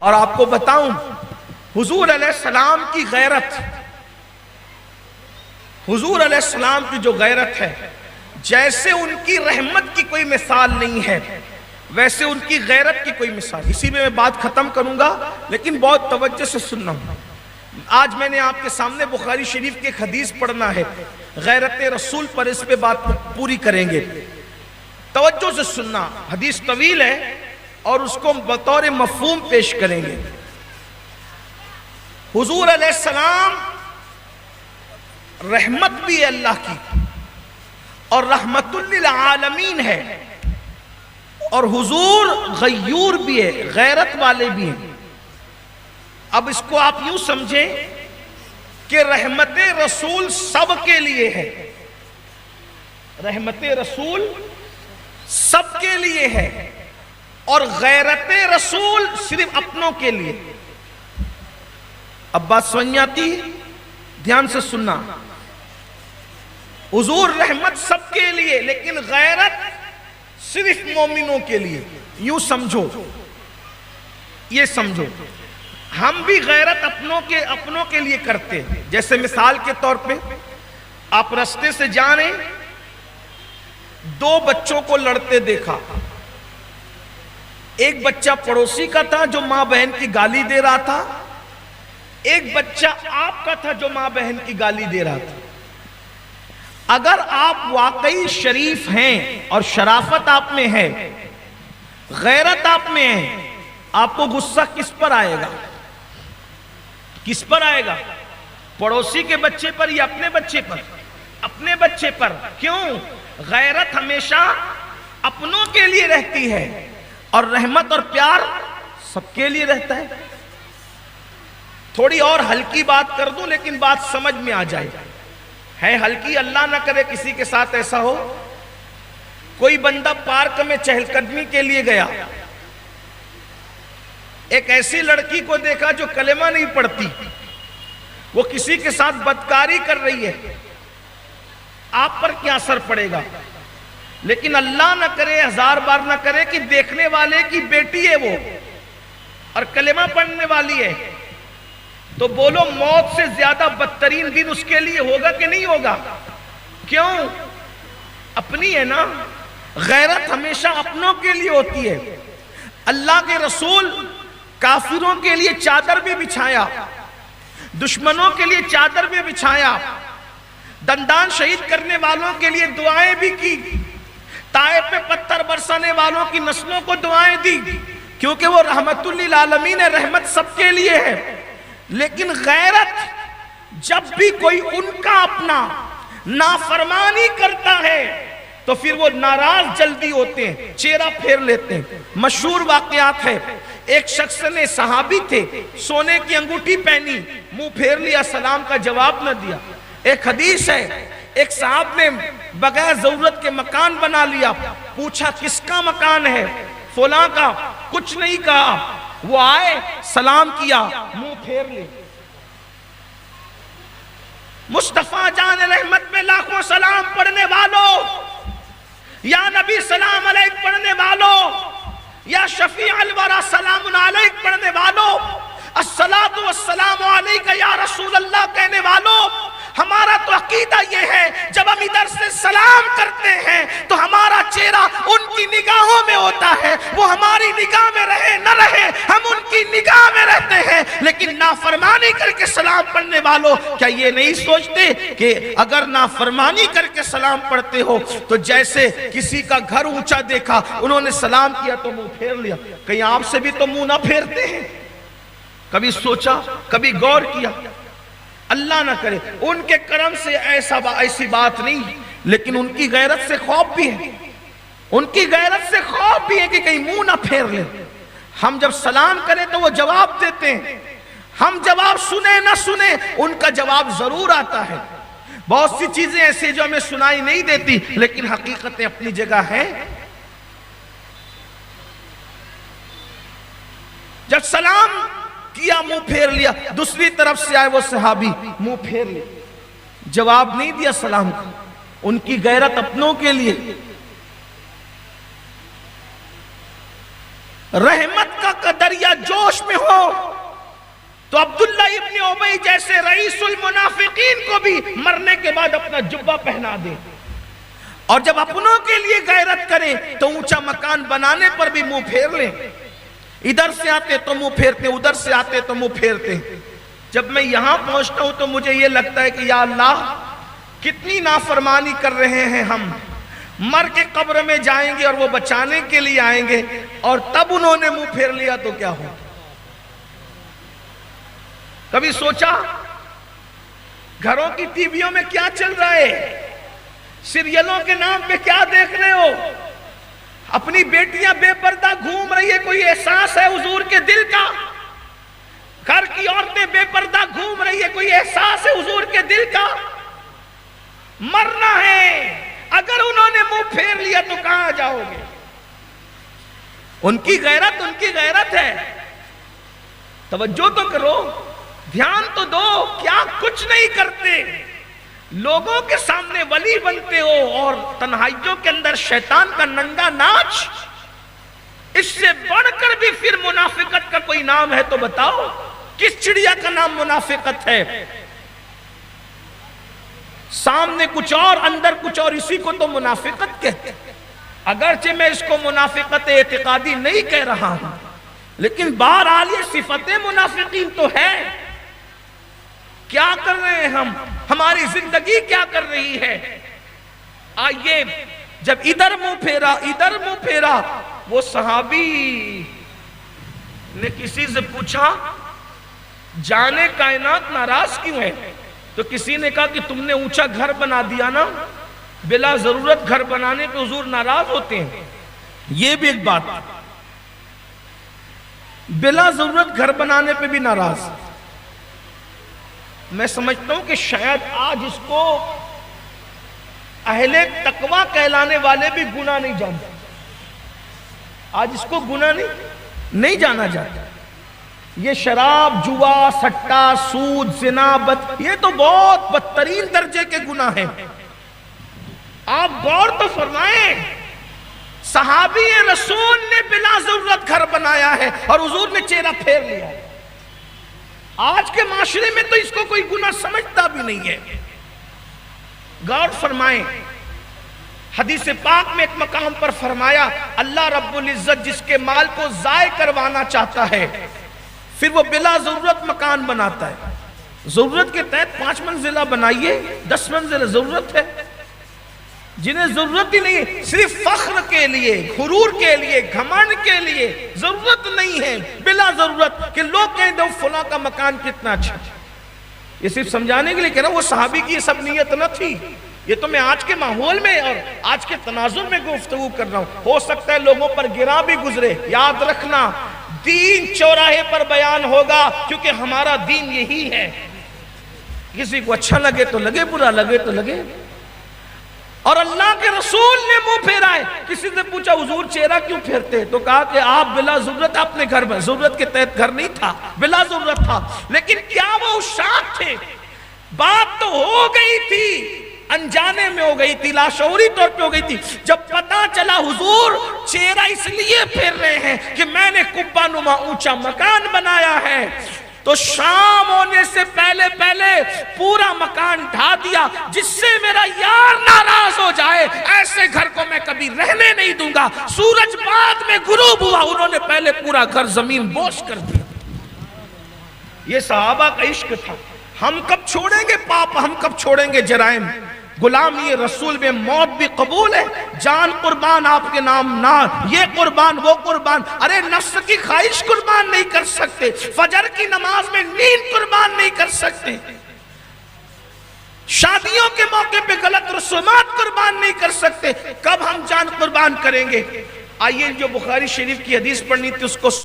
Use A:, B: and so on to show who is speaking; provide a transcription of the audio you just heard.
A: और आपको बताऊं, हुजूर अलैहिस्सलाम की गैरत, हुजूर अलैहिस्सलाम की जो गैरत है, जैसे उनकी रहमत की कोई मिसाल नहीं है, वैसे उनकी गैरत की कोई मिसाल। इसी में मैं बात खत्म करूंगा, लेकिन बहुत तवज्जो से सुनना। आज मैंने आपके सामने बुखारी शरीफ की एक हदीस पढ़ना है, गैरत रसूल पर, इस पे बात पूरी करेंगे। तवज्जो से सुनना, हदीस तवील है और उसको बतौर मफहूम पेश करेंगे। हुजूर अलैहिस्सलाम रहमत भी है अल्लाह की, और रहमतुल लिल आलमीन है, और हुजूर गयूर भी है, गैरत वाले भी हैं। अब इसको आप यूं समझें कि रहमत रसूल सबके लिए है, रहमत रसूल सबके लिए है, और गैरत रसूल सिर्फ अपनों के लिए। अब बात समझ आती, ध्यान से सुनना। हुजूर रहमत सबके लिए, लेकिन गैरत सिर्फ मोमिनों के लिए। यूं समझो, ये समझो, हम भी गैरत अपनों के लिए करते हैं। जैसे मिसाल के तौर पे, आप रास्ते से जा रहे, दो बच्चों को लड़ते देखा। एक बच्चा पड़ोसी का था जो मां बहन की गाली दे रहा था, एक बच्चा आपका था जो मां बहन की गाली दे रहा था। अगर आप वाकई शरीफ हैं और शराफत आप में है, गैरत आप में है, आपको गुस्सा किस पर आएगा? किस पर आएगा? पड़ोसी के बच्चे पर या अपने बच्चे पर? अपने बच्चे पर। क्यों? गैरत हमेशा अपनों के लिए रहती है, और रहमत और प्यार सबके लिए रहता है। थोड़ी और हल्की बात कर दूं, लेकिन बात समझ में आ जाए। है हल्की, अल्लाह ना करे किसी के साथ ऐसा हो। कोई बंदा पार्क में चहलकदमी के लिए गया, एक ऐसी लड़की को देखा जो कलेमा नहीं पढ़ती, वो किसी के साथ बदकारी कर रही है, आप पर क्या असर पड़ेगा? लेकिन अल्लाह ना करे, हजार बार ना करे कि देखने वाले की बेटी है वो और कलेमा पढ़ने वाली है, तो बोलो मौत से ज्यादा बदतरीन दिन उसके लिए होगा कि नहीं होगा? क्यों? अपनी है ना। गैरत हमेशा अपनों के लिए होती है। अल्लाह के रसूल काफिरों के लिए चादर भी बिछाया, दुश्मनों के लिए चादर भी बिछाया, दंदान शहीद करने वालों के लिए दुआएं भी की, ताइफ में पत्थर बरसाने वालों की नस्लों को दुआएं दी, क्योंकि वो रहमतुल लिल आलमीन है, रहमत सबके लिए है। लेकिन गैरत, जब भी कोई उनका अपना नाफरमानी करता है तो फिर वो नाराज जल्दी होते हैं, चेहरा फेर लेते हैं। मशहूर वाकयात है, एक शख्स ने, सहाबी थे, सोने की अंगूठी पहनी, मुंह फेर लिया, सलाम का जवाब न दिया। एक हदीस है, एक साहब ने बगैर जरूरत के मकान बना लिया, पूछा किसका मकान है? फलां का। कुछ नहीं कहा, वो आए, सलाम किया, मुंह फेर ले। मुस्तफा जान रहमत में लाखों सलाम पढ़ने वालों, या नबी सलाम अलैक पढ़ने वालों, या शफी अल वरा सलाम अलैक पढ़ने वालों, अस्सलातु वस्सलामु अलैका या रसूल अल्लाह कहने वालों, हमारा तो अकीदा ये है, जब हम इधर से सलाम करते हैं तो हमारा चेहरा उनकी निगाहों में होता है। वो हमारी निगाह में रहे न रहे, हम उनकी निगाह में रहते हैं। लेकिन नाफरमानी करके सलाम पढ़ने वालों, क्या ये नहीं सोचते कि अगर नाफरमानी करके सलाम पढ़ते हो तो जैसे किसी का घर ऊंचा देखा, उन्होंने सलाम किया तो मुंह फेर लिया, कहीं आपसे भी तो मुंह ना फेरते हैं? कभी सोचा, कभी गौर किया? अल्लाह ना करे, उनके करम से ऐसी बात नहीं, लेकिन उनकी गैरत से खौफ भी है, उनकी गैरत से खौफ भी है कि कहीं मुंह ना फेर ले। हम जब सलाम करें तो वो जवाब देते हैं, हम जवाब सुने ना सुने, उनका जवाब जरूर आता है। बहुत सी चीजें ऐसी जो हमें सुनाई नहीं देती, लेकिन हकीकतें अपनी जगह है। जब सलाम किया, मुंह फेर लिया, दूसरी तरफ से आए वो सहाबी, मुंह फेर लिया, जवाब नहीं दिया सलाम का। उनकी गैरत अपनों के लिए। रहमत का दरिया जोश में हो तो अब्दुल्ला इब्न उबई जैसे रईसुल मुनाफिकीन को भी मरने के बाद अपना जुब्बा पहना दे, और जब अपनों के लिए गैरत करें तो ऊंचा मकान बनाने पर भी मुंह फेर लें। इधर से आते तो मुंह फेरते, उधर से आते तो मुंह फेरते। जब मैं यहां पहुंचता हूं तो मुझे यह लगता है कि या अल्लाह, कितनी नाफरमानी कर रहे हैं हम। मर के कब्र में जाएंगे और वो बचाने के लिए आएंगे, और तब उन्होंने मुंह फेर लिया तो क्या हो। कभी सोचा घरों की टीवियों में क्या चल रहा है, सीरियलों के नाम पे क्या देख रहे हो। अपनी बेटियां बेपर्दा घूम रही है, कोई एहसास है हुजूर के दिल का। घर की औरतें बेपर्दा घूम रही है, कोई एहसास है हुजूर के दिल का। मरना है, अगर उन्होंने मुंह फेर लिया तो कहां जाओगे। उनकी गैरत है। तवज्जो तो करो, ध्यान तो दो। क्या कुछ नहीं करते, लोगों के सामने वली बनते हो और तन्हाइयों के अंदर शैतान का नंगा नाच। इससे बढ़कर भी फिर मुनाफिकत का कोई नाम है तो बताओ, किस चिड़िया का नाम मुनाफिकत है। सामने कुछ और अंदर कुछ और, इसी को तो मुनाफिकत कहते। अगरचे मैं इसको मुनाफिकत एतिकादी नहीं कह रहा हूं, लेकिन बहरहाल ये सिफतें मुनाफिकीन तो है। क्या कर रहे हैं हम, हमारी जिंदगी क्या कर रही है। आइए, जब इधर मुंह फेरा, वो सहाबी ने किसी से पूछा, जाने कायनात नाराज क्यों है। तो किसी ने कहा कि तुमने ऊंचा घर बना दिया ना, बिला जरूरत घर बनाने पे हुजूर नाराज होते हैं। ये भी एक बात, बिला जरूरत घर बनाने पे भी नाराज। मैं समझता हूं कि शायद आज इसको अहले तकवा कहलाने वाले भी गुनाह नहीं जानते। आज इसको गुनाह नहीं जाना जाता। ये शराब, जुआ, सट्टा, सूद, जिना, ये तो बहुत बदतरीन दर्जे के गुनाह हैं। आप गौर तो फरमाएं, सहाबी रसूल ने बिला जरूरत घर बनाया है और हुजूर ने चेहरा फेर लिया है। आज के माशरे में तो इसको कोई गुनाह समझता भी नहीं है। गौर फरमाएं, हदीस पाक में एक मकाम पर फरमाया, अल्लाह रब्बुल इज्जत जिसके माल को जाय करवाना चाहता है, फिर वो बिला जरूरत मकान बनाता है। जरूरत के तहत 5 मंजिला बनाइए, 10 मंजिला जरूरत है। जिन्हें जरूरत ही नहीं, सिर्फ फख्र के लिए, गुरूर के लिए, घमंड के लिए जरूरत नहीं है, बिला जरूरत कि लोग कहें दो फला का मकान कितना अच्छा। ये सिर्फ समझाने के लिए कह रहा हूं, वो सहाबी की ये सब नीयत न थी। ये तो मैं आज के माहौल में और आज के तनाजुर में गुफ्तगू कर रहा हूं। हो सकता है लोगों पर गिरा भी गुजरे। याद रखना, दीन चौराहे पर बयान होगा, क्योंकि हमारा दीन यही है। किसी को अच्छा लगे तो लगे, बुरा लगे तो लगे। और अल्लाह के रसूल ने मुंह फेरा है। किसी से पूछा, हुजूर चेहरा क्यों फेरते, तो कहा कि आप बिला जरूरत अपने घर में, जरूरत के तहत घर नहीं था, बिला जरूरत था। लेकिन क्या वो उशाद थे। बात तो हो गई थी, अनजाने में हो गई थी, लाशऊरी तौर पे हो गई थी। जब पता चला हुजूर चेहरा इसलिए फेर रहे हैं कि मैंने कुब्बा नुमा ऊंचा मकान बनाया है, तो शाम होने से पहले पहले पूरा मकान ढा दिया, जिससे मेरा यार नाराज हो जाए। ऐसे घर को मैं कभी रहने नहीं दूंगा। सूरज बाद में गुरूब हुआ, उन्होंने पहले पूरा घर जमीन बोस कर दिया। ये सहाबा का इश्क था। हम कब छोड़ेंगे पाप, हम कब छोड़ेंगे जराइम। गुलामी रसूल में मौत भी कबूल है, जान कुर्बान आपके नाम ना, ये कुर्बान वो कुर्बान। अरे नफ्स की ख्वाहिश कुर्बान नहीं कर सकते, फजर की नमाज में नींद कुर्बान नहीं कर सकते, शादियों के मौके पे गलत रसूमात कुर्बान नहीं कर सकते। कब हम जान कुर्बान करेंगे। आइए, जो बुखारी शरीफ की हदीस पढ़नी थी उसको